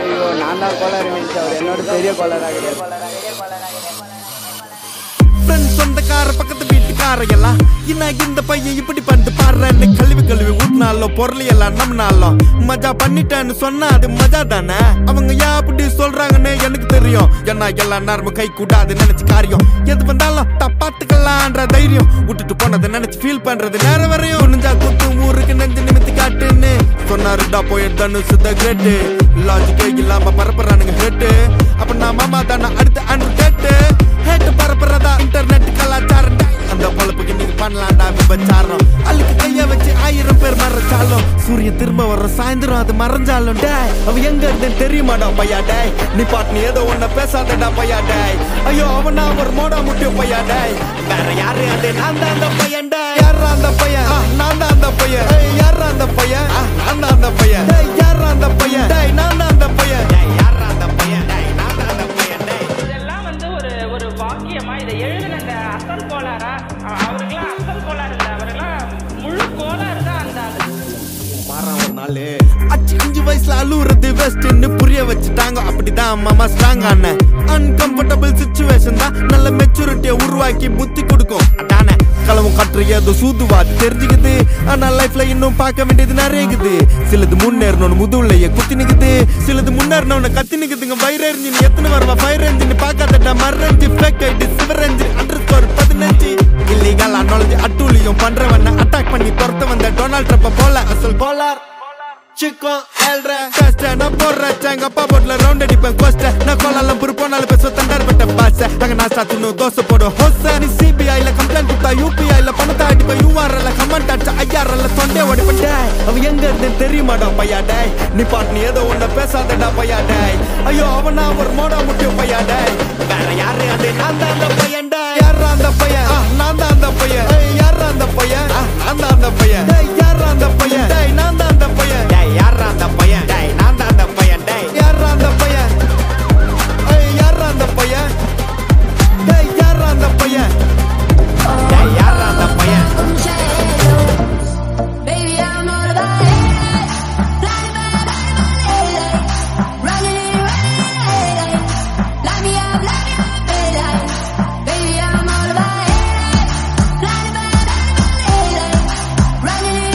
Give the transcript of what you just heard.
ஐயோ நான் தான் கோளாறு நினைச்சு அவர் என்னோட பெரிய கோளாறாக சொந்தக்கார பக்கத்து வீட்டுக்கார எல்லாம் இந்த பையன் இப்படி பண்ணிட்டு பாடுறேன்னு கழுவி ஊட்டினாலும் பொருள் எல்லாம் நம்மனாலும் மஜா பண்ணிட்டேன்னு சொன்னா அது மஜா தானே. அவங்க ஏன் அப்படி சொல்றாங்கன்னு எனக்கு தெரியும். ஏன்னா எல்லாம் நேரமும் கை கூடாது நினைச்சு காரியம் எது வந்தாலும் தப்பாத்துக்கலான்ற தைரியம் விட்டுட்டு போனதை நினைச்சு ஃபீல் பண்றது நேரம் வரையும். நெஞ்சா குத்து ஊருக்கு நெஞ்சு நிமித்தி காட்டுன்னு சொன்னாருடா போய் தனுசு த கிரேட்டு லாஜிக்கே இல்லாம பரப்புறானுங்க ஹேட்டு. அப்ப நான் மாமா தானே அடுத்த அன்று கேட்டு ஹேட்டு பரப்புறதா இன்டர்நெட் கலாச்சாரம். அந்த பொழப்புக்கு நீங்க பண்ணலாம்டா விபச்சாரம். அழுக்கு கைய வச்சு 1000 பேர் மறைச்சாலும் சூரியன் திரும்ப வர சாயந்தரம் அது மறைஞ்சாலும் டே அவ எங்க இருந்தேன்னு தெரியுமாடா பையா டே. நீ பாட்டு நீ ஏதோ ஒன்ன பேசாதடா பையா டே. ஐயோ அவனா ஒரு மோடா முட்டிய பையா டே. வேற யாரு அது நான் தான் அந்த பையன் டே. யாரா அந்த பையன் நான் தான் அந்த பையன். யாரா அந்த பையன் நான் தான் அந்த பையன். யாரா அந்த பையன் நான் தான் அந்த பையன். யாரா அந்த பையன் நான் தான் அந்த பையன். இதெல்லாம் வந்து ஒரு வாக்கியமா இதை எழுதின அந்த அசல் கோளாரா அவருக்கெல்லாம் அசல் கோளாறு இல்லை அவருக்கெல்லாம் முழு கோளாறு தான் அந்த அச்சு 5 வயசுல அழுவுறது வெஸ்ட்னு புரிய வச்சுட்டாங்க. அப்படிதான் மாமா ஸ்ட்ராங் ஆன அன்கம்ஃபர்டபிள் சிச்சுவேஷன் தான் நல்ல மெச்சூரிட்டியை உருவாக்கி புத்தி கொடுக்கும். அதானே களவும் கற்று ஏதோ சூதுவாது தெரிஞ்சுக்குது. ஆனா லைஃப்ல இன்னும் பார்க்க வேண்டியது நிறையக்குது. சிலது முன்னேறணும்னு முதுகுலையே குத்தி நிக்குது. சிலது முன்னேறணும்னு கத்தி நிக்குதுங்க. ஃபயர் என்ஜின் எத்தனை வருவா ஃபயர் என்ஜின் பார்க்காதடா மறந்து ஃபேக் ஐடி சிவர் என்ஜின் _15 இல்லீகல் அனாலஜி அட்டூழியம் பண்றவன அட்டாக் பண்ணி துரத்த வந்த டொனால்ட் ட்ரம்ப் போல அசல் கோலார் சிக்கன் ஏழ்ற கஷ்ட நான் போடுற செங்கப்பா போட்ல ரவுண்ட் அடிப்பேன் கோஸ்ட நான் கோலாலம் புரு போனாலும் பேச தண்டார் பட்ட பாச அங்க நான் சாத்துன்னு தோசை போடும் ஹோச நீ சிபிஐல கம்ப்ளைண்ட் கொடுத்தா யூபிஐல பணத்தை அடிப்பேன் யூஆர்எல்ல கமெண்ட் அடிச்சா ஐஆர்எல்ல தொண்டே ஓடிப்பேன் டே அவ எங்க இருந்து தெரியுமாடா பையா டே. நீ பாட்டு நீ ஏதோ ஒன்ன பேசாதடா பையா டே. ஐயோ அவனா ஒரு மோடா முட்டிய பையா டே. வேற யாரு அது நான் தான் அந்த பையன்.